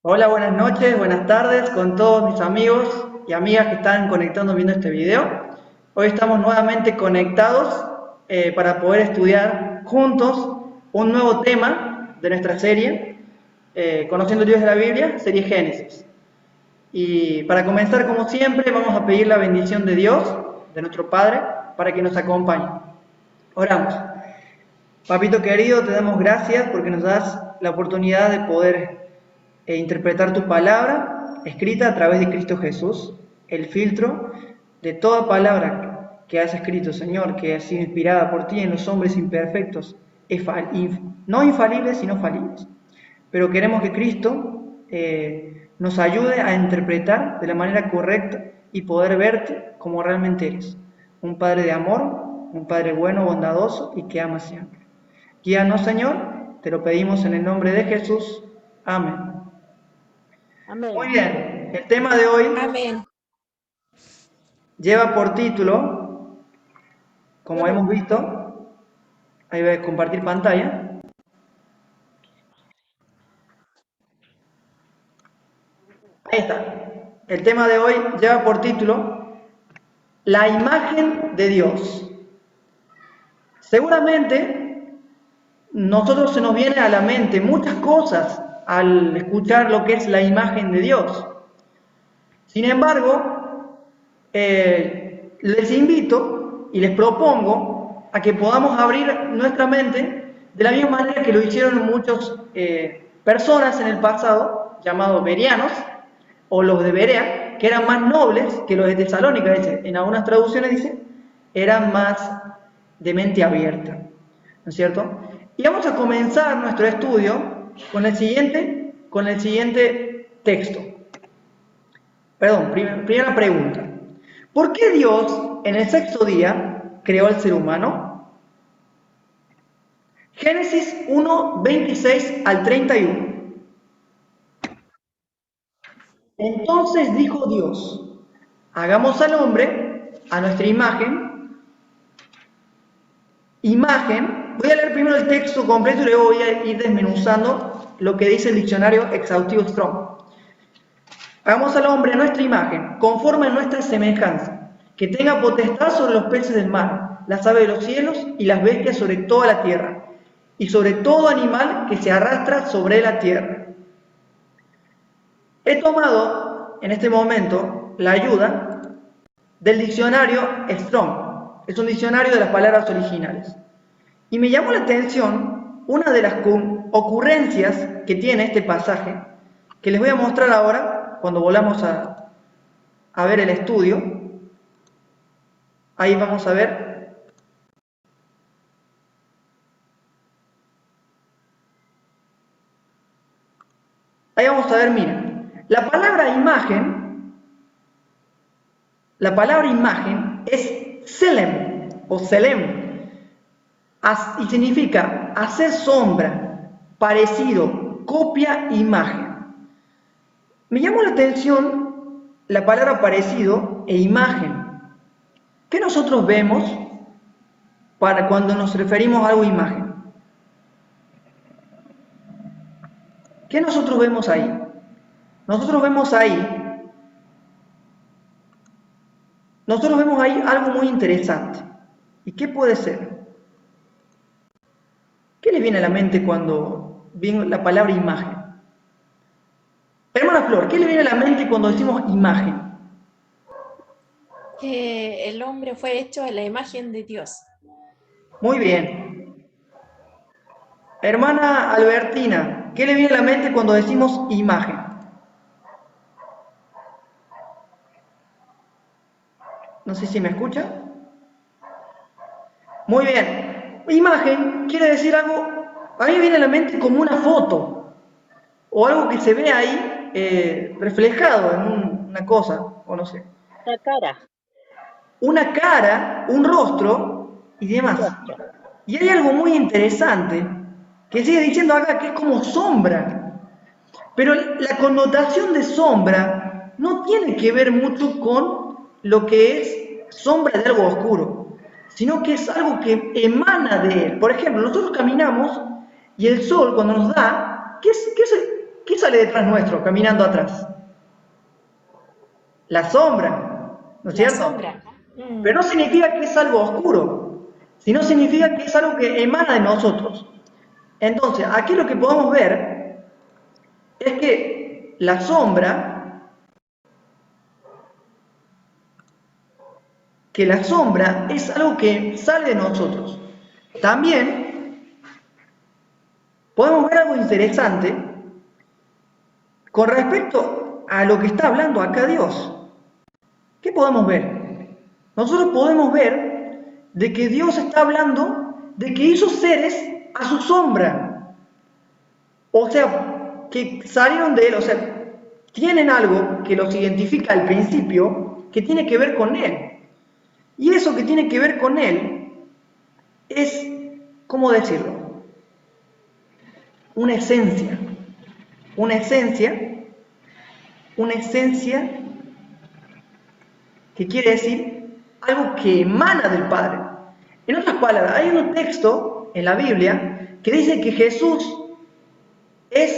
Hola, buenas noches, buenas tardes con todos mis amigos y amigas que están conectando viendo este video. Hoy estamos nuevamente conectados para poder estudiar juntos un nuevo tema de nuestra serie, Conociendo el Dios de la Biblia, serie Génesis. Y para comenzar, como siempre, vamos a pedir la bendición de Dios, de nuestro Padre, para que nos acompañe. Oramos. Papito querido, te damos gracias porque nos das la oportunidad de poder interpretar tu palabra escrita a través de Cristo Jesús, el filtro de toda palabra que has escrito, Señor, que ha sido inspirada por ti en los hombres imperfectos, no infalibles, sino falibles. Pero queremos que Cristo nos ayude a interpretar de la manera correcta y poder verte como realmente eres. Un Padre de amor, un Padre bueno, bondadoso y que ama siempre. Guíanos, Señor, te lo pedimos en el nombre de Jesús. Amén. Muy Amén. bien, el tema de hoy Amén. lleva por título, como hemos visto, ahí voy a compartir pantalla. Ahí está. El tema de hoy lleva por título La imagen de Dios. Seguramente nosotros se nos viene a la mente muchas cosas al escuchar lo que es la imagen de Dios. Sin embargo, les invito y les propongo a que podamos abrir nuestra mente de la misma manera que lo hicieron muchas personas en el pasado, llamados bereanos, o los de Berea, que eran más nobles que los de Tesalónica. En algunas traducciones dice, eran más de mente abierta, ¿no es cierto? Y vamos a comenzar nuestro estudio con el siguiente texto. Perdón, primera pregunta. ¿Por qué Dios en el sexto día creó al ser humano? Génesis 1, 26 al 31. Entonces dijo Dios, hagamos al hombre a nuestra imagen. Voy a leer primero el texto completo y luego voy a ir desmenuzando lo que dice el diccionario exhaustivo Strong. Hagamos al hombre a nuestra imagen, conforme a nuestra semejanza, que tenga potestad sobre los peces del mar, las aves de los cielos y las bestias sobre toda la tierra, y sobre todo animal que se arrastra sobre la tierra. He tomado en este momento la ayuda del diccionario Strong. Es un diccionario de las palabras originales. Y me llamó la atención una de las ocurrencias que tiene este pasaje, que les voy a mostrar ahora cuando volvamos a ver el estudio. Ahí vamos a ver. Ahí vamos a ver, miren. La palabra imagen es selem o selem y significa hacer sombra, parecido, copia, imagen. Me llamó la atención la palabra parecido e imagen. ¿Qué nosotros vemos para cuando nos referimos a algo imagen? ¿Qué nosotros vemos ahí? Nosotros vemos ahí algo muy interesante. ¿Y qué puede ser? ¿Qué les viene a la mente cuando viene la palabra imagen? Hermana Flor, ¿qué le viene a la mente cuando decimos imagen? Que el hombre fue hecho a la imagen de Dios. Muy bien. Hermana Albertina, ¿qué le viene a la mente cuando decimos imagen? No sé si me escucha. Muy bien. Imagen quiere decir algo, a mí me viene a la mente como una foto, o algo que se ve ahí reflejado en una cosa, o no sé. La cara. Una cara, un rostro y demás. Y hay algo muy interesante que sigue diciendo acá que es como sombra. Pero la connotación de sombra no tiene que ver mucho con lo que es sombra de algo oscuro, sino que es algo que emana de él. Por ejemplo, nosotros caminamos y el sol cuando nos da, ¿qué ¿qué sale detrás nuestro, caminando atrás? La sombra, ¿no es La cierto? sombra. Pero no significa que es algo oscuro, sino significa que es algo que emana de nosotros. Entonces, aquí lo que podemos ver es que la sombra es algo que sale de nosotros. También podemos ver algo interesante con respecto a lo que está hablando acá Dios. ¿Qué podemos ver? Nosotros podemos ver de que Dios está hablando de que hizo seres a su sombra. O sea, que salieron de Él, o sea, tienen algo que los identifica al principio, que tiene que ver con Él. Y eso que tiene que ver con Él es, ¿cómo decirlo? Una esencia. Una esencia que quiere decir algo que emana del Padre. En otras palabras, hay un texto en la Biblia que dice que Jesús es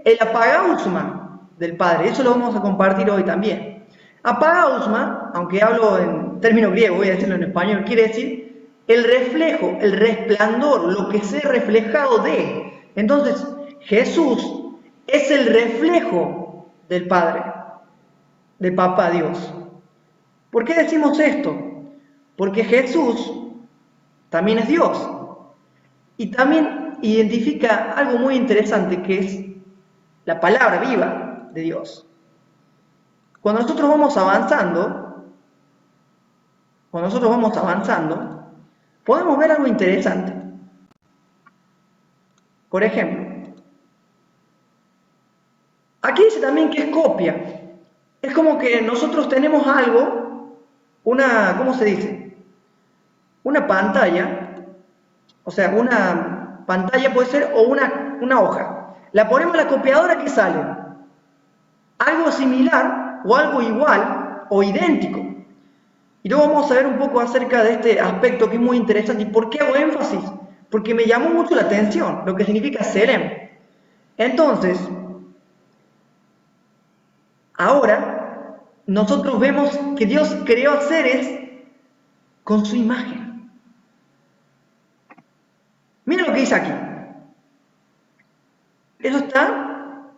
el apagausma del Padre. Eso lo vamos a compartir hoy también. Apagausma, aunque hablo en término griego, voy a decirlo en español, quiere decir el reflejo, el resplandor, lo que se ha reflejado de. Entonces, Jesús es el reflejo del Padre, de Papá Dios. ¿Por qué decimos esto? Porque Jesús también es Dios y también identifica algo muy interesante que es la palabra viva de Dios. Cuando nosotros vamos avanzando, podemos ver algo interesante. Por ejemplo, aquí dice también que es copia. Es como que nosotros tenemos algo, ¿cómo se dice? Una pantalla, o sea, una pantalla puede ser o una hoja. La ponemos en la copiadora, ¿qué sale? Algo similar o algo igual o idéntico. Y luego vamos a ver un poco acerca de este aspecto que es muy interesante. ¿Y por qué hago énfasis? Porque me llamó mucho la atención lo que significa Selem. Entonces, ahora nosotros vemos que Dios creó a seres con su imagen. Mira lo que dice aquí. Eso está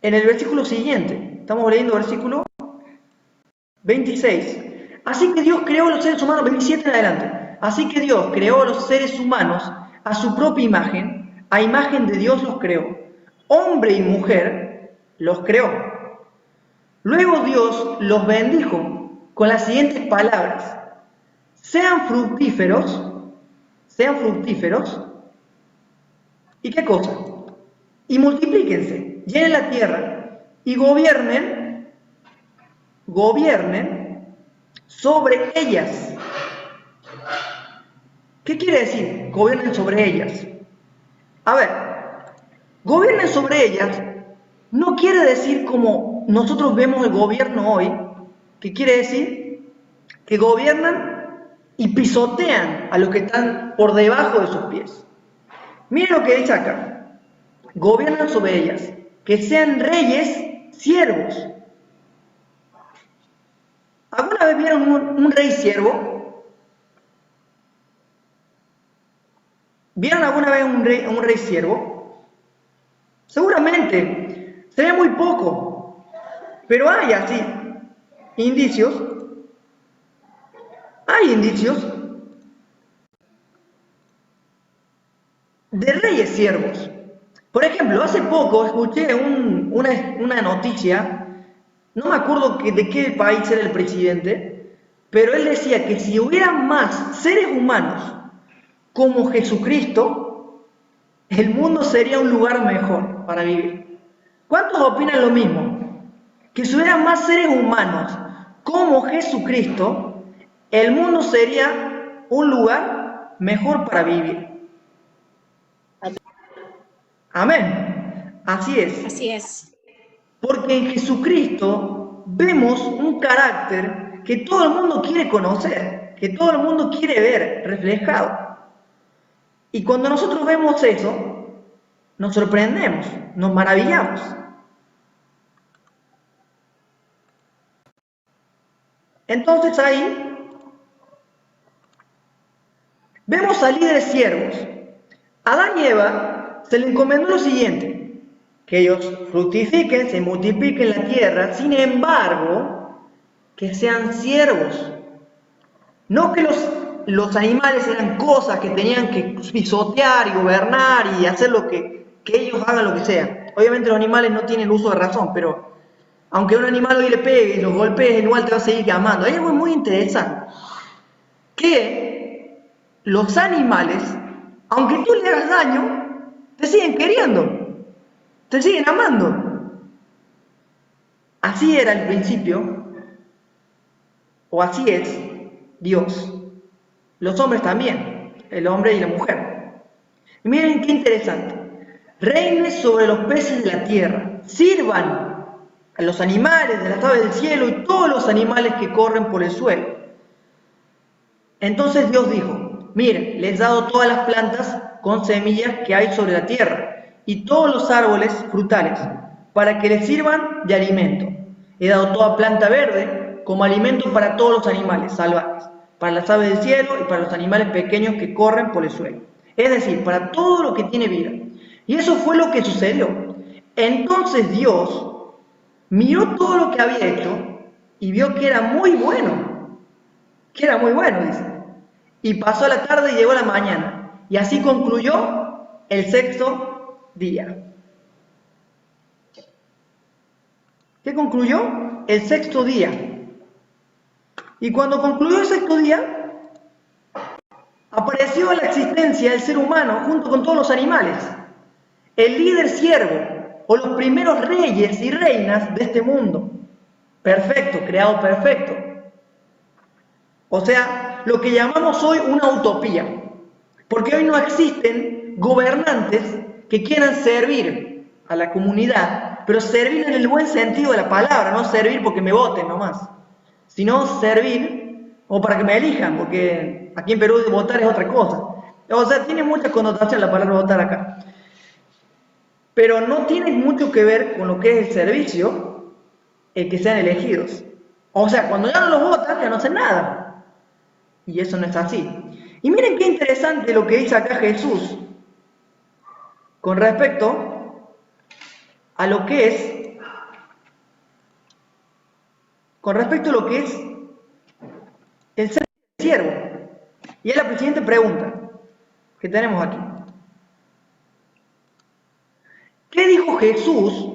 en el versículo siguiente. Estamos leyendo el versículo 26. Así que Dios creó a los seres humanos, 27 en adelante. Así que Dios creó a los seres humanos a su propia imagen, a imagen de Dios los creó. Hombre y mujer los creó. Luego Dios los bendijo con las siguientes palabras. Sean fructíferos. ¿Y qué cosa? Y multiplíquense, llenen la tierra y gobiernen sobre ellas. ¿Qué quiere decir? Gobiernen sobre ellas. A ver, gobiernen sobre ellas no quiere decir como nosotros vemos el gobierno hoy, que quiere decir que gobiernan y pisotean a los que están por debajo de sus pies. Miren lo que dice acá. Gobiernan sobre ellas, que sean reyes siervos. ¿Alguna vez vieron un rey siervo? ¿Vieron alguna vez un rey siervo? Seguramente, se ve muy poco, pero hay así indicios. Hay indicios de reyes siervos. Por ejemplo, hace poco escuché una noticia, no me acuerdo de qué país era el presidente, pero él decía que si hubiera más seres humanos como Jesucristo, el mundo sería un lugar mejor para vivir. ¿Cuántos opinan lo mismo? Que si hubiera más seres humanos como Jesucristo, el mundo sería un lugar mejor para vivir. Amén. Así es. Así es. Porque en Jesucristo vemos un carácter que todo el mundo quiere conocer, que todo el mundo quiere ver reflejado. Y cuando nosotros vemos eso, nos sorprendemos, nos maravillamos. Entonces ahí vemos al líder siervos. A Adán y Eva se le encomendó lo siguiente: que ellos fructifiquen, se multipliquen la tierra, sin embargo, que sean siervos. No que los animales eran cosas que tenían que pisotear y gobernar y hacer lo que ellos hagan lo que sea. Obviamente los animales no tienen uso de razón, pero aunque un animal hoy le pegue y los golpees, igual te va a seguir amando. Hay algo muy interesante, que los animales, aunque tú le hagas daño, te siguen queriendo, te siguen amando. Así era al principio, o así es Dios. Los hombres también, el hombre y la mujer. Y miren qué interesante. Reine sobre los peces de la tierra, sirvan a los animales de las aves del cielo y todos los animales que corren por el suelo. Entonces Dios dijo: miren, les he dado todas las plantas con semillas que hay sobre la tierra y todos los árboles frutales para que les sirvan de alimento. He dado toda planta verde como alimento para todos los animales salvajes, para las aves del cielo y para los animales pequeños que corren por el suelo. Es decir, para todo lo que tiene vida. Y eso fue lo que sucedió. Entonces Dios miró todo lo que había hecho y vio que era muy bueno. Que era muy bueno, dice. Y pasó la tarde y llegó la mañana. Y así concluyó el sexto día. ¿Qué concluyó? El sexto día. Y cuando concluyó el sexto día, apareció la existencia del ser humano junto con todos los animales. El líder siervo, o los primeros reyes y reinas de este mundo. Perfecto, creado perfecto. O sea, lo que llamamos hoy una utopía. Porque hoy no existen gobernantes que quieran servir a la comunidad, pero servir en el buen sentido de la palabra, no servir porque me voten nomás, sino servir o para que me elijan, porque aquí en Perú votar es otra cosa. O sea, tiene mucha connotación la palabra votar acá. Pero no tiene mucho que ver con lo que es el servicio, el que sean elegidos. O sea, cuando ya no los votan, ya no hacen nada. Y eso no es así. Y miren qué interesante lo que dice acá Jesús con respecto a lo que es, el ser siervo. Y es la siguiente pregunta que tenemos aquí. ¿Qué dijo Jesús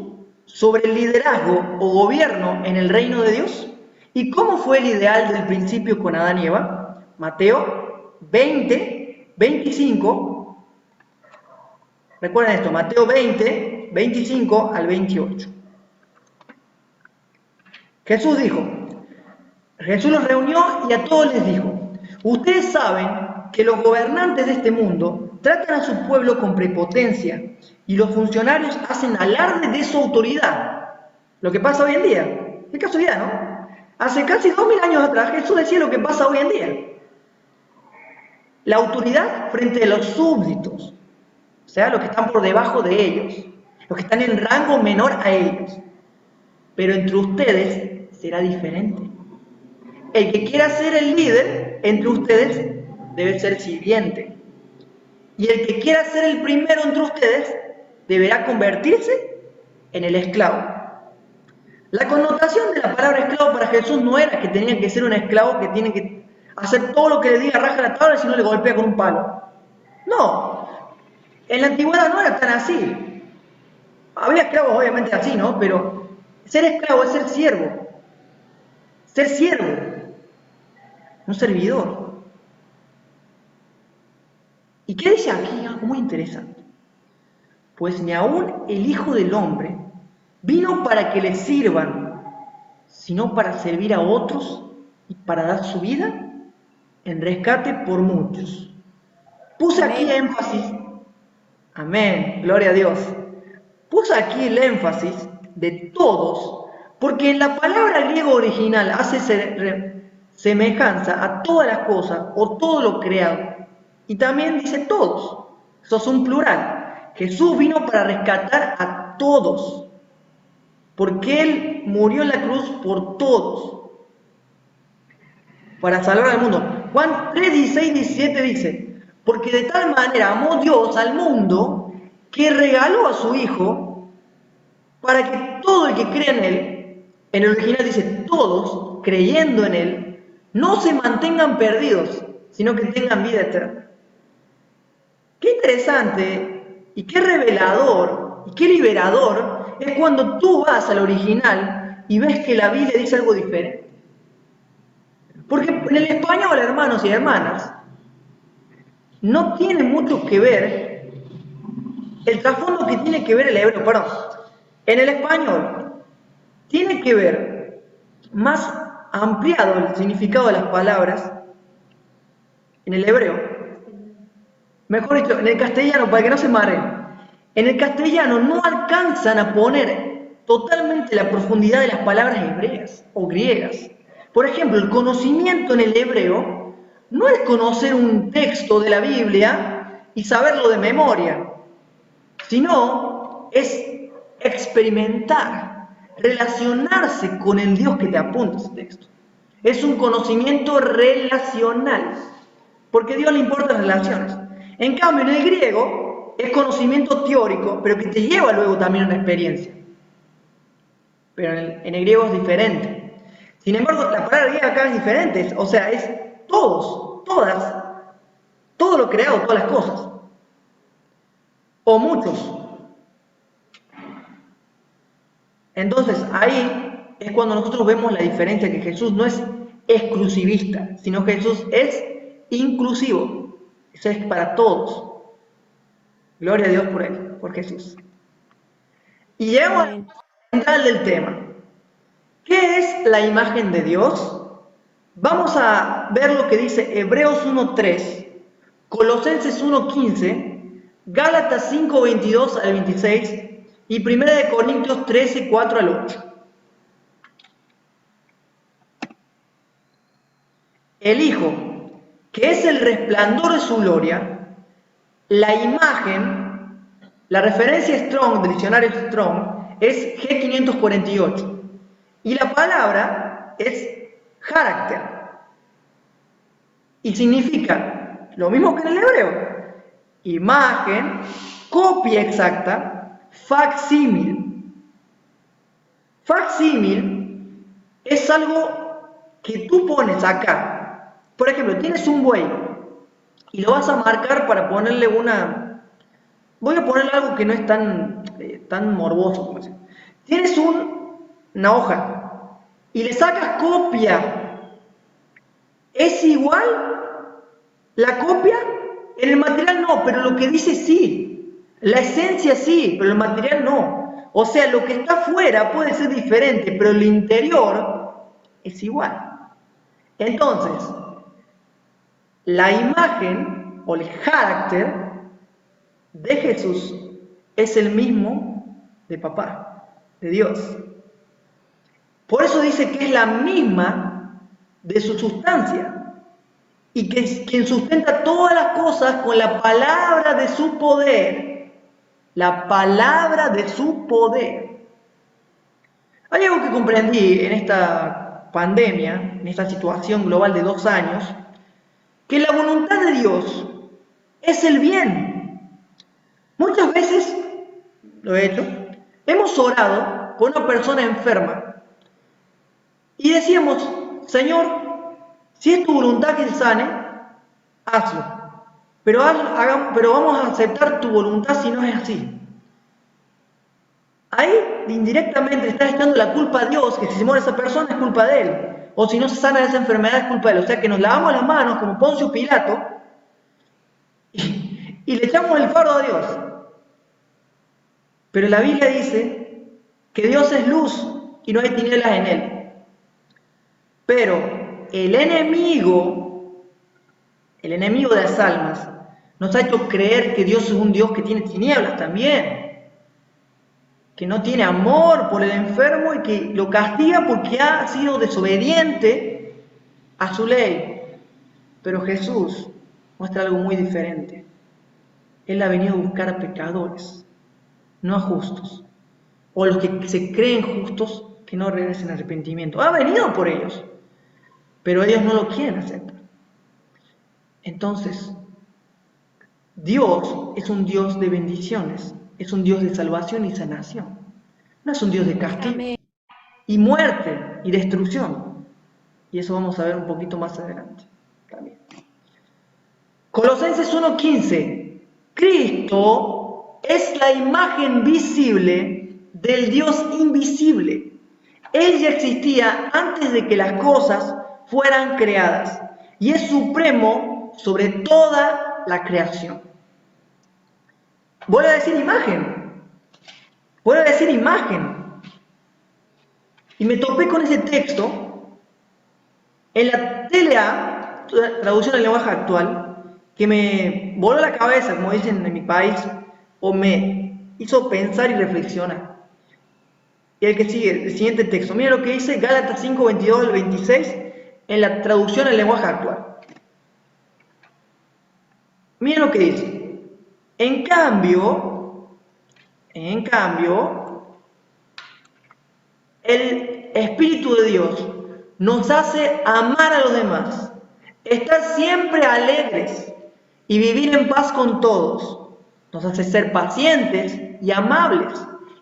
sobre el liderazgo o gobierno en el reino de Dios? ¿Y cómo fue el ideal del principio con Adán y Eva? Mateo 20, 25. Recuerden esto, Mateo 20, 25 al 28. Jesús los reunió y a todos les dijo: ustedes saben que los gobernantes de este mundo tratan a su pueblo con prepotencia y los funcionarios hacen alarde de su autoridad. Lo que pasa hoy en día. Qué casualidad, ¿no? Hace casi 2000 años atrás Jesús decía lo que pasa hoy en día. La autoridad frente a los súbditos, o sea, los que están por debajo de ellos, los que están en rango menor a ellos. Pero entre ustedes será diferente. El que quiera ser el líder entre ustedes debe ser sirviente. Y el que quiera ser el primero entre ustedes deberá convertirse en el esclavo. La connotación de la palabra esclavo para Jesús no era que tenía que ser un esclavo que tiene que hacer todo lo que le diga, raja la tabla y si no le golpea con un palo. No, en la antigüedad no era tan así. Había esclavos obviamente así, ¿no? Pero ser esclavo es ser siervo. Ser siervo, un servidor. ¿Y qué dice aquí? Algo muy interesante. Pues ni aún el Hijo del Hombre vino para que le sirvan, sino para servir a otros y para dar su vida en rescate por muchos. Puse aquí énfasis, amén, gloria a Dios. Puse aquí el énfasis de todos, porque en la palabra griego original hace semejanza a todas las cosas o todo lo creado. Y también dice todos, eso es un plural. Jesús vino para rescatar a todos, porque Él murió en la cruz por todos, para salvar al mundo. Juan 3, 16, 17 dice, porque de tal manera amó Dios al mundo que regaló a su Hijo para que todo el que crea en Él, en el original dice todos, creyendo en Él, no se mantengan perdidos, sino que tengan vida eterna. Qué interesante y qué revelador y qué liberador es cuando tú vas al original y ves que la Biblia dice algo diferente. Porque en el español, hermanos y hermanas, no tiene mucho que ver el trasfondo que tiene que ver el hebreo, perdón. En el español tiene que ver más ampliado el significado de las palabras en el hebreo. Mejor dicho, en el castellano, para que no se mareen, en el castellano no alcanzan a poner totalmente la profundidad de las palabras hebreas o griegas. Por ejemplo, el conocimiento en el hebreo no es conocer un texto de la Biblia y saberlo de memoria, sino es experimentar, relacionarse con el Dios que te apunta ese texto. Es un conocimiento relacional, porque a Dios le importan las relaciones. En cambio, en el griego es conocimiento teórico, pero que te lleva luego también a una experiencia. Pero en el griego es diferente. Sin embargo, la palabra griega acá es diferente, o sea, es todos, todas, todo lo creado, todas las cosas. O muchos. Entonces, ahí es cuando nosotros vemos la diferencia, que Jesús no es exclusivista, sino que Jesús es inclusivo. Eso es para todos. Gloria a Dios por él, por Jesús. Y llegamos al central del tema. ¿Qué es la imagen de Dios? Vamos a ver lo que dice Hebreos 1:3, Colosenses 1:15, Gálatas 5:22 al 26 y 1 Corintios 13:4 al 8. El Hijo, que es el resplandor de su gloria, la imagen, la referencia Strong, del diccionario Strong, es G548. Y la palabra es carácter. Y significa lo mismo que en el hebreo. Imagen, copia exacta, facsímil. Facsímil es algo que tú pones acá. Por ejemplo, tienes un buey y lo vas a marcar para ponerle una... Voy a ponerle algo que no es tan morboso como decir. Tienes una hoja y le sacas copia. ¿Es igual la copia? En el material no, pero lo que dice sí. La esencia sí, pero el material no. O sea, lo que está afuera puede ser diferente, pero el interior es igual. Entonces, la imagen o el carácter de Jesús es el mismo de papá, de Dios. Por eso dice que es la misma de su sustancia y que es quien sustenta todas las cosas con la palabra de su poder. La palabra de su poder. Hay algo que comprendí en esta pandemia, en esta situación global de 2 años, que la voluntad de Dios es el bien. Muchas veces, lo he hecho, hemos orado por una persona enferma y decíamos, Señor, si es tu voluntad que se sane, hazlo. Pero vamos a aceptar tu voluntad si no es así. Ahí indirectamente le estás echando la culpa a Dios, que si se muere esa persona es culpa de Él. O si no se sana de esa enfermedad es culpa de Él. O sea que nos lavamos las manos como Poncio Pilato y le echamos el fardo a Dios. Pero la Biblia dice que Dios es luz y no hay tinieblas en Él. Pero el enemigo de las almas, nos ha hecho creer que Dios es un Dios que tiene tinieblas también, que no tiene amor por el enfermo y que lo castiga porque ha sido desobediente a su ley. Pero Jesús muestra algo muy diferente. Él ha venido a buscar a pecadores, no a justos, o los que se creen justos que no regresen al arrepentimiento. Ha venido por ellos, pero ellos no lo quieren aceptar. Entonces, Dios es un Dios de bendiciones, es un Dios de salvación y sanación. No es un Dios de castigo Amén. y muerte y destrucción. Y eso vamos a ver un poquito más adelante también. Colosenses 1:15. Cristo es la imagen visible del Dios invisible. Él ya existía antes de que las cosas fueran creadas y es supremo sobre toda la creación. Vuelvo a decir imagen. Vuelvo a decir imagen. Y me topé con ese texto en la TLA, traducción al lenguaje actual, que me voló la cabeza, como dicen en mi país, o me hizo pensar y reflexionar. Y el que sigue, el siguiente texto. Mira lo que dice Gálatas 5:22 al 26 en la traducción al lenguaje actual. Mira lo que dice. En cambio, el Espíritu de Dios nos hace amar a los demás, estar siempre alegres y vivir en paz con todos. Nos hace ser pacientes y amables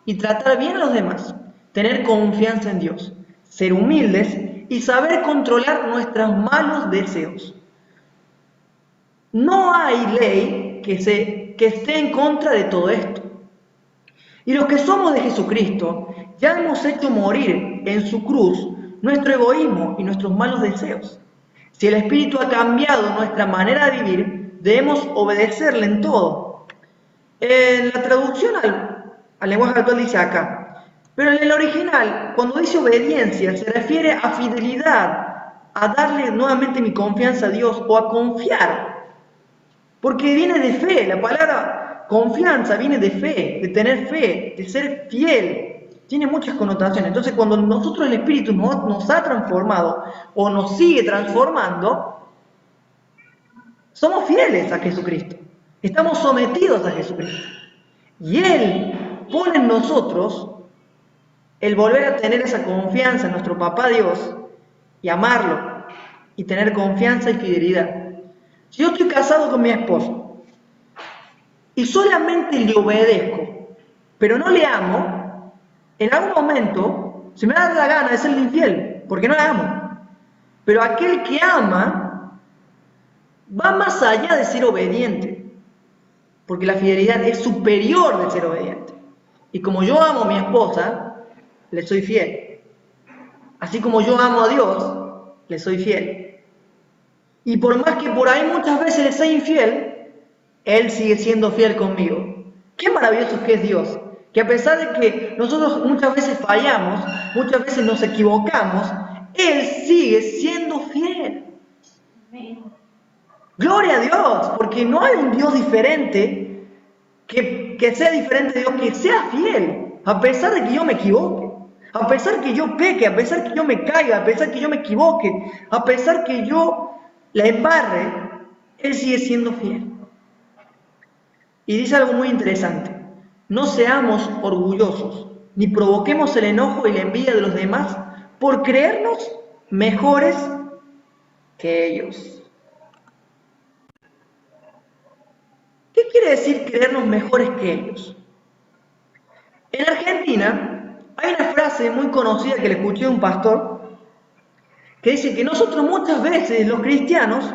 y tratar bien a los demás, tener confianza en Dios, ser humildes y saber controlar nuestros malos deseos. No hay ley que esté en contra de todo esto. Y los que somos de Jesucristo ya hemos hecho morir en su cruz nuestro egoísmo y nuestros malos deseos. Si el Espíritu ha cambiado nuestra manera de vivir, debemos obedecerle en todo. En la traducción al lenguaje actual dice acá, pero en el original, cuando dice obediencia, se refiere a fidelidad, a darle nuevamente mi confianza a Dios o a confiar. Porque viene de fe, la palabra confianza viene de fe, de tener fe, de ser fiel. Tiene muchas connotaciones. Entonces, cuando nosotros el Espíritu nos ha transformado o nos sigue transformando, somos fieles a Jesucristo. Estamos sometidos a Jesucristo. Y Él pone en nosotros el volver a tener esa confianza en nuestro Papá Dios y amarlo y tener confianza y fidelidad. Si yo estoy casado con mi esposo y solamente le obedezco, pero no le amo, en algún momento se me da la gana de serle infiel, porque no le amo. Pero aquel que ama va más allá de ser obediente, porque la fidelidad es superior de ser obediente. Y como yo amo a mi esposa, le soy fiel. Así como yo amo a Dios, le soy fiel. Y por más que por ahí muchas veces le sea infiel, Él sigue siendo fiel conmigo. Qué maravilloso que es Dios. Que a pesar de que nosotros muchas veces fallamos, muchas veces nos equivocamos, Él sigue siendo fiel. Amén. Gloria a Dios, porque no hay un Dios diferente que sea diferente de Dios, que sea fiel, a pesar de que yo me equivoque, a pesar que yo peque, a pesar que yo me caiga, a pesar que yo me equivoque, a pesar que yo la embarre, Él sigue siendo fiel. Y dice algo muy interesante: no seamos orgullosos, ni provoquemos el enojo y la envidia de los demás por creernos mejores que ellos. ¿Qué quiere decir creernos mejores que ellos? En Argentina hay una frase muy conocida que le escuché a un pastor que dice que nosotros muchas veces, los cristianos,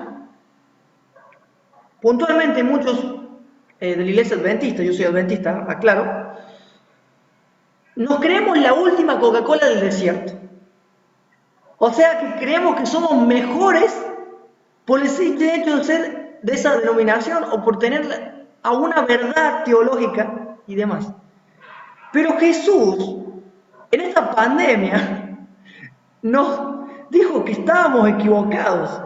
puntualmente muchos de la iglesia adventista, yo soy adventista, aclaro, nos creemos la última Coca-Cola del desierto. O sea que creemos que somos mejores por el simple hecho de ser de esa denominación o por tener alguna verdad teológica y demás. Pero Jesús, en esta pandemia, nos dijo que estábamos equivocados.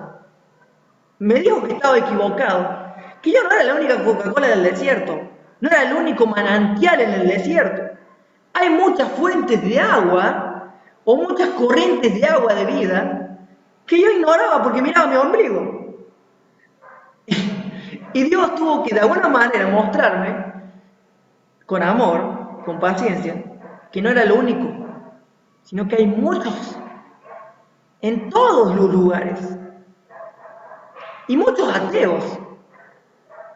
Me dijo que estaba equivocado. Que yo no era la única Coca-Cola del desierto. No era el único manantial en el desierto. Hay muchas fuentes de agua o muchas corrientes de agua de vida que yo ignoraba porque miraba mi ombligo. Y Dios tuvo que de alguna manera mostrarme, con amor, con paciencia, que no era lo único, sino que hay muchos, en todos los lugares, y muchos ateos,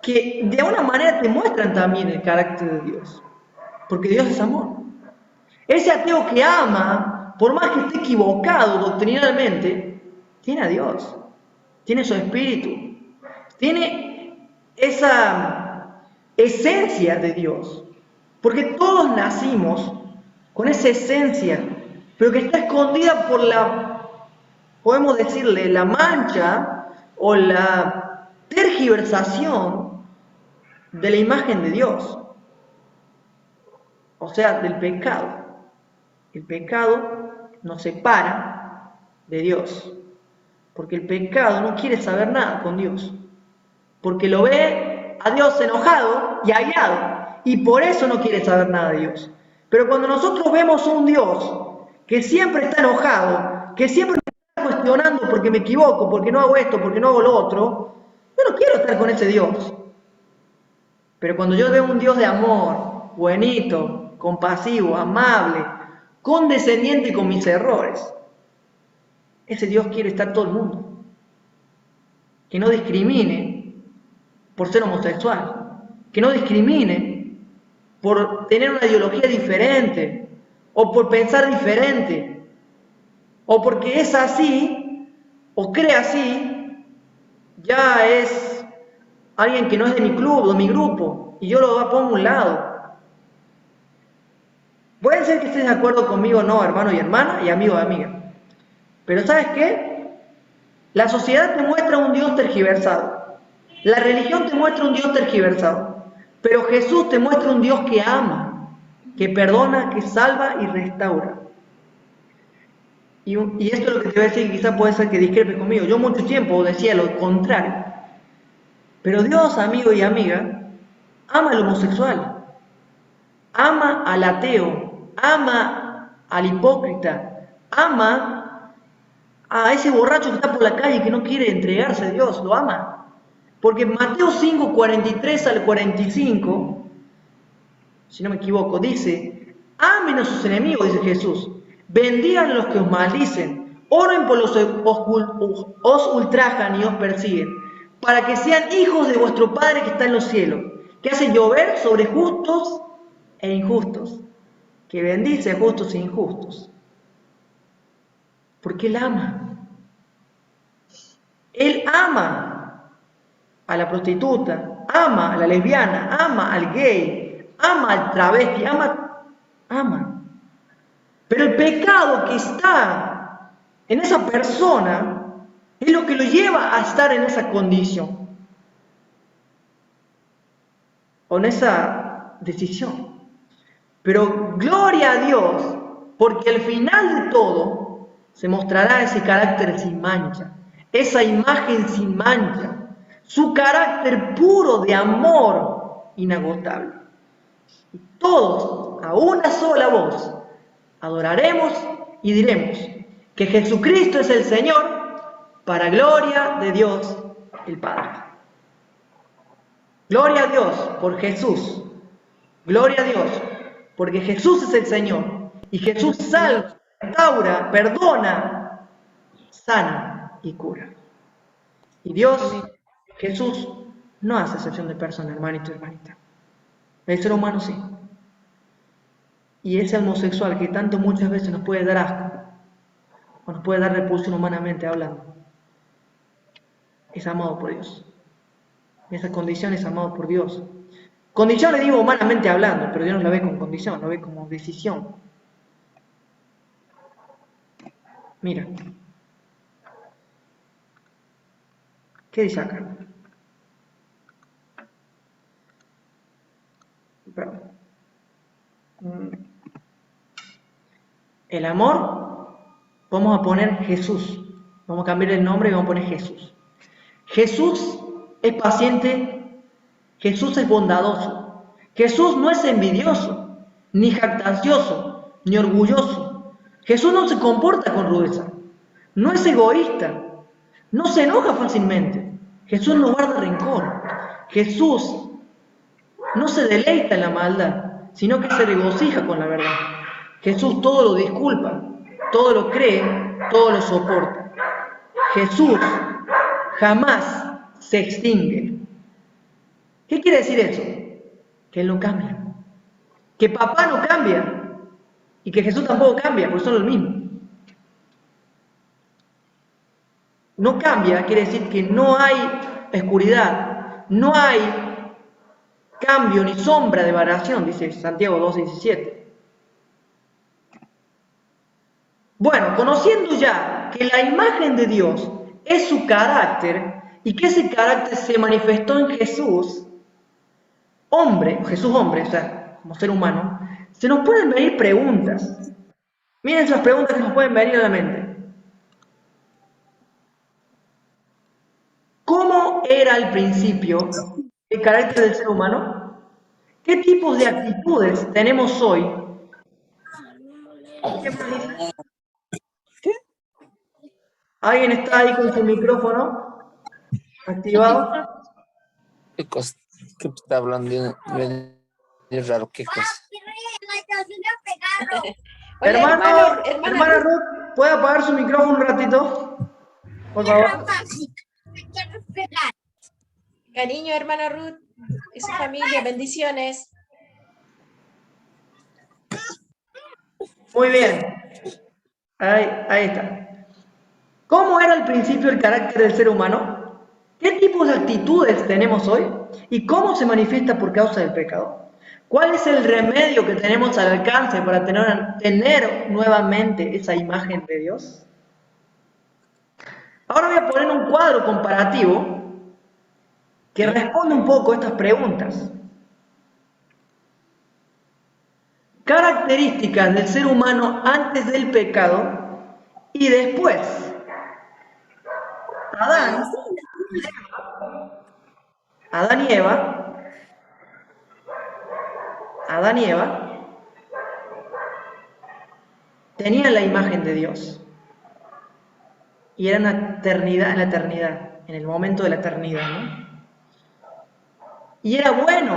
que de alguna manera te muestran también el carácter de Dios, porque Dios es amor. Ese ateo que ama, por más que esté equivocado doctrinalmente, tiene a Dios, tiene su espíritu, tiene esa esencia de Dios, porque todos nacimos con esa esencia, pero que está escondida por podemos decirle, la mancha o la tergiversación de la imagen de Dios, o sea, del pecado. El pecado nos separa de Dios, porque el pecado no quiere saber nada con Dios, porque lo ve a Dios enojado y airado, y por eso no quiere saber nada de Dios. Pero cuando nosotros vemos un Dios que siempre está enojado, que siempre me está cuestionando porque me equivoco, porque no hago esto, porque no hago lo otro, yo no quiero estar con ese Dios. Pero cuando yo veo un Dios de amor, buenito, compasivo, amable, condescendiente con mis errores, ese Dios quiere estar todo el mundo. Que no discrimine por ser homosexual, que no discrimine por tener una ideología diferente, o por pensar diferente, o porque es así, o cree así, ya es alguien que no es de mi club, de mi grupo, y yo lo pongo a un lado. Puede ser que estés de acuerdo conmigo, no, hermano y hermana, y amigo y amiga. Pero ¿sabes qué? La sociedad te muestra un Dios tergiversado. La religión te muestra un Dios tergiversado. Pero Jesús te muestra un Dios que ama, que perdona, que salva y restaura. Y esto es lo que te voy a decir, quizás puede ser que discrepes conmigo. Yo mucho tiempo decía lo contrario. Pero Dios, amigo y amiga, ama al homosexual, ama al ateo, ama al hipócrita, ama a ese borracho que está por la calle y que no quiere entregarse a Dios, lo ama. Porque Mateo 5, 43 al 45, si no me equivoco, dice, amen a sus enemigos, dice Jesús, bendigan a los que os maldicen, oren por los que os ultrajan y os persiguen, para que sean hijos de vuestro Padre que está en los cielos, que hace llover sobre justos e injustos, que bendice a justos e injustos. Porque Él ama. Él ama a la prostituta, ama a la lesbiana, ama al gay, ama al travesti, ama. Pero el pecado que está en esa persona es lo que lo lleva a estar en esa condición, o en esa decisión. Pero gloria a Dios, porque al final de todo se mostrará ese carácter sin mancha, esa imagen sin mancha, su carácter puro de amor inagotable. Y todos, a una sola voz, adoraremos y diremos que Jesucristo es el Señor, para gloria de Dios el Padre. Gloria a Dios por Jesús. Gloria a Dios porque Jesús es el Señor. Y Jesús salva, restaura, perdona, sana y cura. Y Dios, Jesús, no hace excepción de persona, hermanito y hermanita. El ser humano sí. Y ese homosexual que tanto muchas veces nos puede dar asco, o nos puede dar repulsión humanamente hablando, es amado por Dios. En esa condición es amado por Dios. Condición le digo humanamente hablando, pero Dios no la ve como condición, lo ve como decisión. Mira. ¿Qué dice acá? Perdón. El amor, vamos a poner Jesús. Vamos a cambiar el nombre y vamos a poner Jesús. Jesús es paciente, Jesús es bondadoso, Jesús no es envidioso, ni jactancioso, ni orgulloso. Jesús no se comporta con rudeza, no es egoísta, no se enoja fácilmente. Jesús no guarda rencor. Jesús no se deleita en la maldad, sino que se regocija con la verdad. Jesús todo lo disculpa, todo lo cree, todo lo soporta. Jesús jamás se extingue. ¿Qué quiere decir eso? Que Él no cambia. Que papá no cambia. Y que Jesús tampoco cambia, porque son lo mismo. No cambia quiere decir que no hay oscuridad, no hay cambio ni sombra de variación, dice Santiago 2:17. Bueno, conociendo ya que la imagen de Dios es su carácter y que ese carácter se manifestó en Jesús, Jesús hombre, o sea, como ser humano, se nos pueden venir preguntas. Miren esas preguntas que nos pueden venir a la mente. ¿Cómo era al principio el carácter del ser humano? ¿Qué tipos de actitudes tenemos hoy? ¿Qué? ¿Alguien está ahí con su micrófono activado? ¿Qué cosa? ¿Qué está hablando? Es raro, ¿qué cosa? Hola, Hermana Ruth, ¿puede apagar su micrófono un ratito? Por favor. Cariño, hermana Ruth y su familia, bendiciones. Muy bien. Ahí está. ¿Cómo era al principio el carácter del ser humano? ¿Qué tipos de actitudes tenemos hoy? ¿Y cómo se manifiesta por causa del pecado? ¿Cuál es el remedio que tenemos al alcance para tener nuevamente esa imagen de Dios? Ahora voy a poner un cuadro comparativo que responde un poco a estas preguntas. Características del ser humano antes del pecado y después. Adán y Eva tenían la imagen de Dios y eran en la eternidad, en el momento de la eternidad, ¿no? Y era bueno,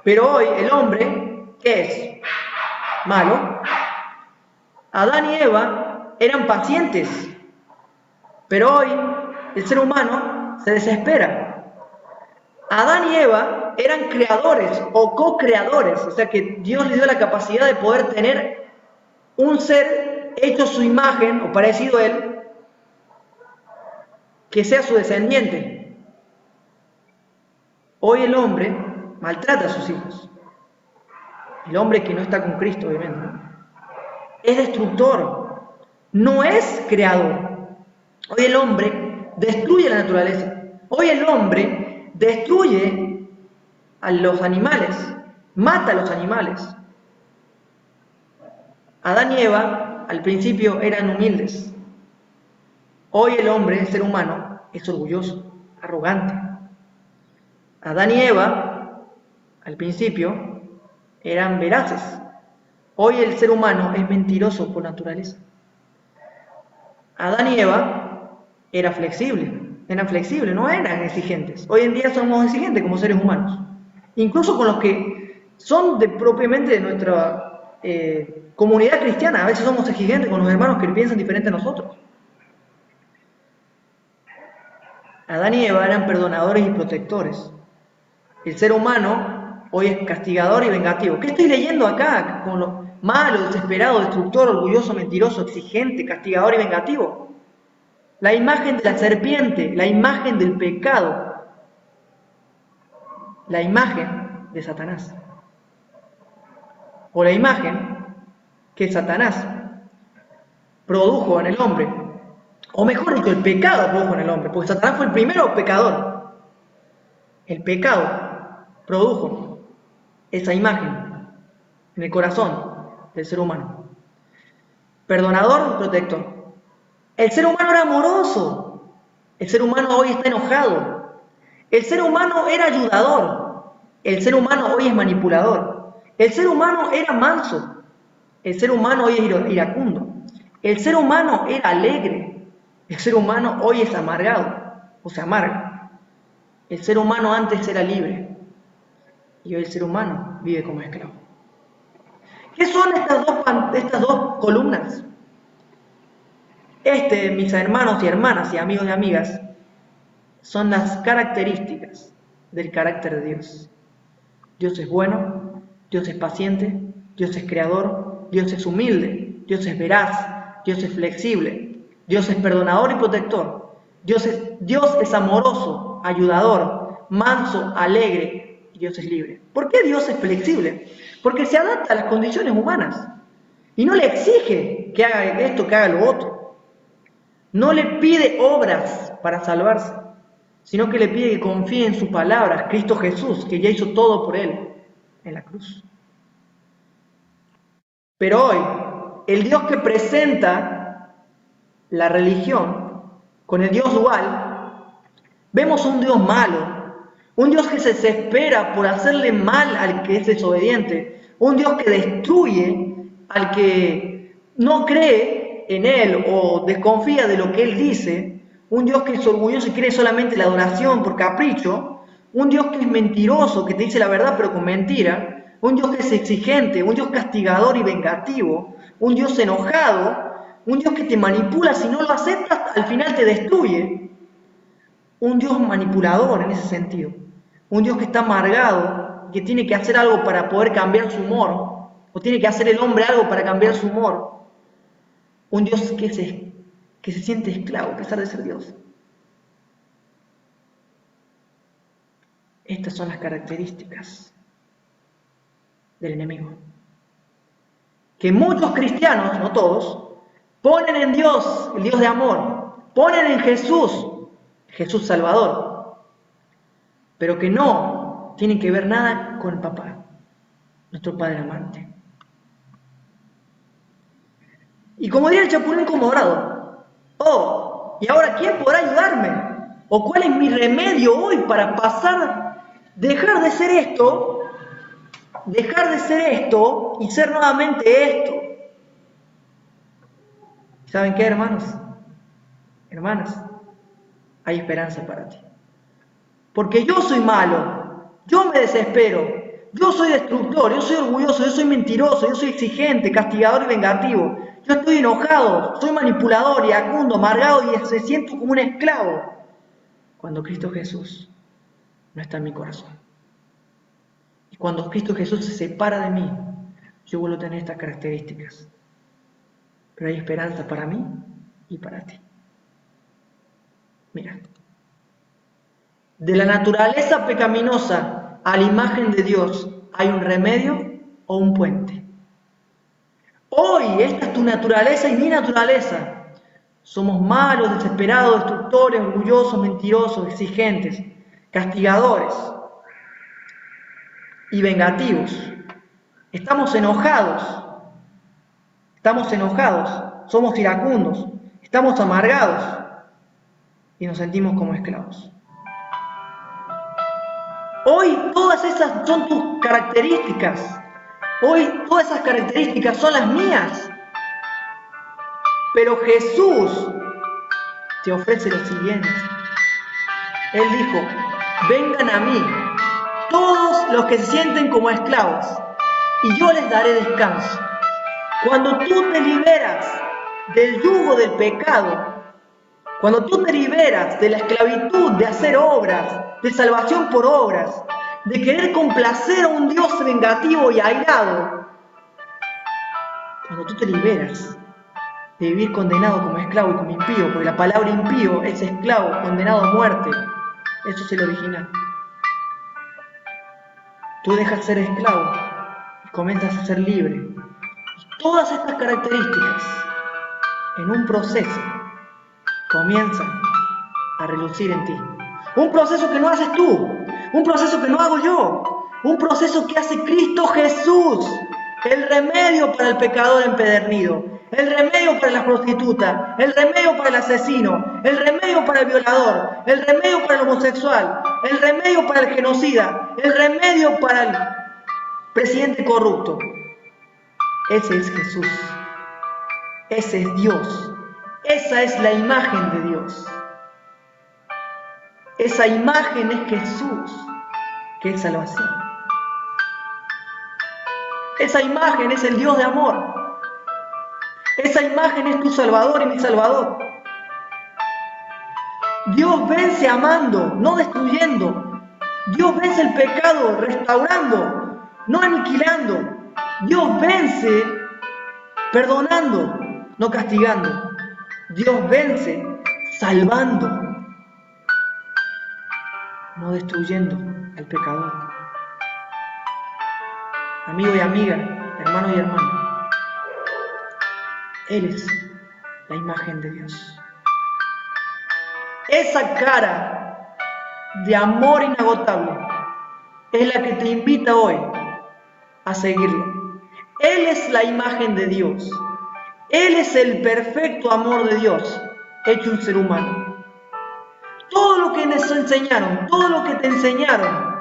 pero hoy el hombre, ¿qué es? Malo. Adán y Eva eran pacientes, pero hoy el ser humano se desespera. Adán y Eva eran creadores o co-creadores, o sea que Dios les dio la capacidad de poder tener un ser hecho a su imagen o parecido a él, que sea su descendiente. Hoy el hombre maltrata a sus hijos. El hombre que no está con Cristo, obviamente, ¿no? Es destructor, no es creador. Hoy el hombre destruye la naturaleza. Hoy el hombre destruye a los animales, mata a los animales. Adán y Eva al principio eran humildes. Hoy el hombre, el ser humano, es orgulloso, arrogante. Adán y Eva al principio eran veraces. Hoy el ser humano es mentiroso por naturaleza. Adán y Eva eran flexibles, no eran exigentes. Hoy en día somos exigentes como seres humanos, incluso con los que son propiamente de nuestra comunidad cristiana. A veces somos exigentes con los hermanos que piensan diferente a nosotros. Adán y Eva eran perdonadores y protectores. El ser humano hoy es castigador y vengativo. ¿Qué estoy leyendo acá? Con lo malo, desesperado, destructor, orgulloso, mentiroso, exigente, castigador y vengativo. La imagen de la serpiente, la imagen del pecado, la imagen de Satanás. O la imagen que Satanás produjo en el hombre, o mejor dicho, el pecado produjo en el hombre, porque Satanás fue el primero pecador. El pecado produjo esa imagen en el corazón del ser humano. Perdonador, protector. El ser humano era amoroso. El ser humano hoy está enojado. El ser humano era ayudador. El ser humano hoy es manipulador. El ser humano era manso. El ser humano hoy es iracundo. El ser humano era alegre. El ser humano hoy es amargado o se amarga. El ser humano antes era libre y hoy el ser humano vive como esclavo. ¿Qué son estas dos columnas? Mis hermanos y hermanas y amigos y amigas, son las características del carácter de Dios. Dios es bueno, Dios es paciente, Dios es creador, Dios es humilde, Dios es veraz, Dios es flexible, Dios es perdonador y protector, Dios es amoroso, ayudador, manso, alegre, y Dios es libre. ¿Por qué Dios es flexible? Porque se adapta a las condiciones humanas y no le exige que haga esto, que haga lo otro. No le pide obras para salvarse, sino que le pide que confíe en su palabra, Cristo Jesús, que ya hizo todo por él en la cruz. Pero hoy, el Dios que presenta la religión con el Dios dual, vemos un Dios malo, un Dios que se desespera por hacerle mal al que es desobediente, un Dios que destruye al que no cree en Él o desconfía de lo que Él dice, un Dios que es orgulloso y quiere solamente la adoración por capricho, un Dios que es mentiroso, que te dice la verdad pero con mentira, un Dios que es exigente, un Dios castigador y vengativo, un Dios enojado, un Dios que te manipula, si no lo aceptas al final te destruye, un Dios manipulador en ese sentido, un Dios que está amargado, que tiene que hacer algo para poder cambiar su humor, o tiene que hacer el hombre algo para cambiar su humor, un Dios que se siente esclavo a pesar de ser Dios. Estas son las características del enemigo. Que muchos cristianos, no todos, ponen en Dios, el Dios de amor, ponen en Jesús, Jesús Salvador, pero que no tienen que ver nada con el papá, nuestro Padre amante. Y como diría el Chapulín Colorado, ¿y ahora quién podrá ayudarme? ¿O cuál es mi remedio hoy para dejar de ser esto y ser nuevamente esto? ¿Saben qué, hermanos? Hermanas, hay esperanza para ti. Porque yo soy malo, yo me desespero, yo soy destructor, yo soy orgulloso, yo soy mentiroso, yo soy exigente, castigador y vengativo. Yo estoy enojado, soy manipulador, iracundo, amargado y me siento como un esclavo. Cuando Cristo Jesús no está en mi corazón. Y cuando Cristo Jesús se separa de mí, yo vuelvo a tener estas características. Pero hay esperanza para mí y para ti. Mira. De la naturaleza pecaminosa a la imagen de Dios, ¿hay un remedio o un puente? Hoy esta es tu naturaleza y mi naturaleza. Somos malos, desesperados, destructores, orgullosos, mentirosos, exigentes, castigadores y vengativos. Estamos enojados, somos iracundos, estamos amargados y nos sentimos como esclavos. Hoy todas esas son tus características. Hoy todas esas características son las mías. Pero Jesús te ofrece lo siguiente. Él dijo, vengan a mí todos los que se sienten como esclavos y yo les daré descanso. Cuando tú te liberas del yugo del pecado, cuando tú te liberas de la esclavitud de hacer obras, de salvación por obras, de querer complacer a un Dios vengativo y airado, cuando tú te liberas de vivir condenado como esclavo y como impío, porque la palabra impío es esclavo, condenado a muerte, eso es el original. Tú dejas de ser esclavo y comienzas a ser libre. Y todas estas características, en un proceso, comienzan a relucir en ti. Un proceso que no haces tú, un proceso que no hago yo, un proceso que hace Cristo Jesús, el remedio para el pecador empedernido, el remedio para la prostituta, el remedio para el asesino, el remedio para el violador, el remedio para el homosexual, el remedio para el genocida, el remedio para el presidente corrupto. Ese es Jesús, ese es Dios, esa es la imagen de Dios. Esa imagen es Jesús, que es salvación. Esa imagen es el Dios de amor. Esa imagen es tu Salvador y mi Salvador. Dios vence amando, no destruyendo. Dios vence el pecado restaurando, no aniquilando. Dios vence perdonando, no castigando. Dios vence salvando, no destruyendo al pecador. Amigo y amiga, hermano y hermana, Él es la imagen de Dios. Esa cara de amor inagotable es la que te invita hoy a seguirlo. Él es la imagen de Dios. Él es el perfecto amor de Dios hecho un ser humano. Todo lo que nos enseñaron, todo lo que te enseñaron,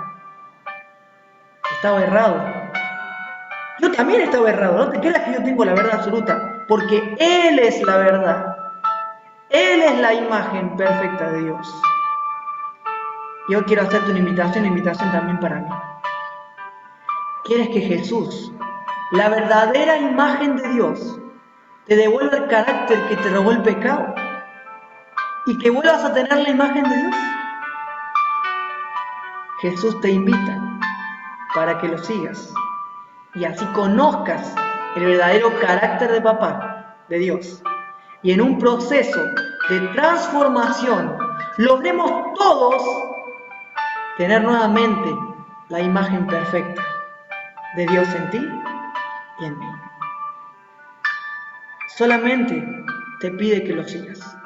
estaba errado. Yo también estaba errado. No te creas que yo tengo la verdad absoluta, porque Él es la verdad. Él es la imagen perfecta de Dios. Yo quiero hacerte una invitación también para mí. ¿Quieres que Jesús, la verdadera imagen de Dios, te devuelva el carácter que te robó el pecado? ¿Y que vuelvas a tener la imagen de Dios? Jesús te invita para que lo sigas y así conozcas el verdadero carácter de papá, de Dios. Y en un proceso de transformación logremos todos tener nuevamente la imagen perfecta de Dios en ti y en mí. Solamente te pide que lo sigas.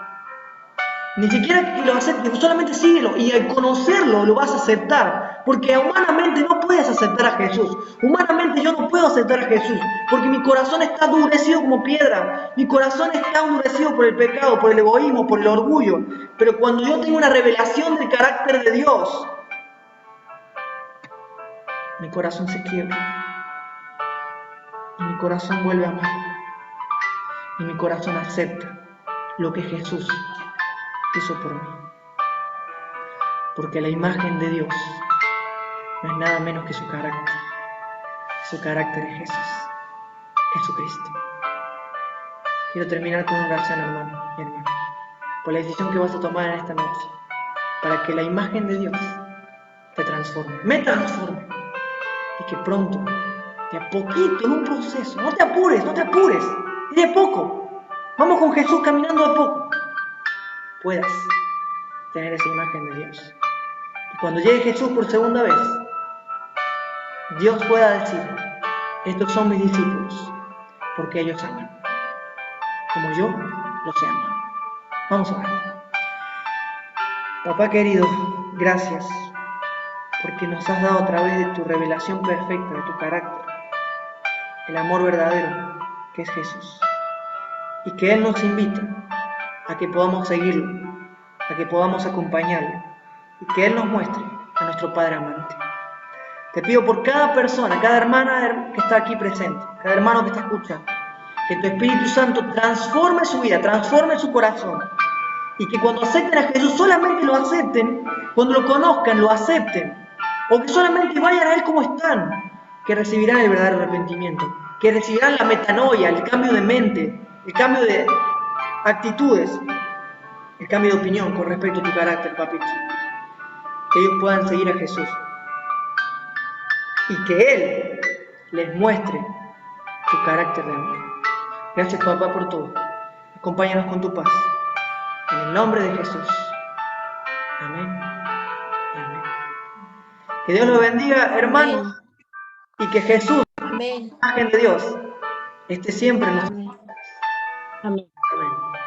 Ni siquiera que lo aceptes, solamente síguelo y al conocerlo lo vas a aceptar. Porque humanamente no puedes aceptar a Jesús. Humanamente yo no puedo aceptar a Jesús. Porque mi corazón está endurecido como piedra. Mi corazón está endurecido por el pecado, por el egoísmo, por el orgullo. Pero cuando yo tengo una revelación del carácter de Dios, mi corazón se quiebra. Y mi corazón vuelve a amar. Y mi corazón acepta lo que Jesús hizo por mí. Porque la imagen de Dios no es nada menos que su carácter. Su carácter es Jesús, Jesucristo. Quiero terminar con una oración, hermano y hermana, por la decisión que vas a tomar en esta noche, para que la imagen de Dios te transforme, me transforme, y que pronto, de a poquito, en un proceso, no te apures, es de poco, vamos con Jesús caminando de poco, puedas tener esa imagen de Dios. Y cuando llegue Jesús por segunda vez, Dios pueda decir: estos son mis discípulos, porque ellos aman, como yo los he amado. Vamos a ver. Papá querido, gracias, porque nos has dado a través de tu revelación perfecta de tu carácter, el amor verdadero que es Jesús, y que Él nos invita a que podamos seguirlo, a que podamos acompañarlo, y que Él nos muestre a nuestro Padre amante. Te pido por cada persona, cada hermana que está aquí presente, cada hermano que está escuchando, que tu Espíritu Santo transforme su vida, transforme su corazón, y que cuando acepten a Jesús solamente lo acepten, cuando lo conozcan lo acepten, o que solamente vayan a Él como están, que recibirán el verdadero arrepentimiento, que recibirán la metanoia, el cambio de mente, el cambio de actitudes, el cambio de opinión con respecto a tu carácter, papito. Que ellos puedan seguir a Jesús y que Él les muestre tu carácter de amor. Gracias, papá, por todo. Acompáñanos con tu paz. En el nombre de Jesús. Amén. Amén. Que Dios los bendiga, hermanos, y que Jesús, Amén. la imagen de Dios, esté siempre en nosotros. Amén. Amén.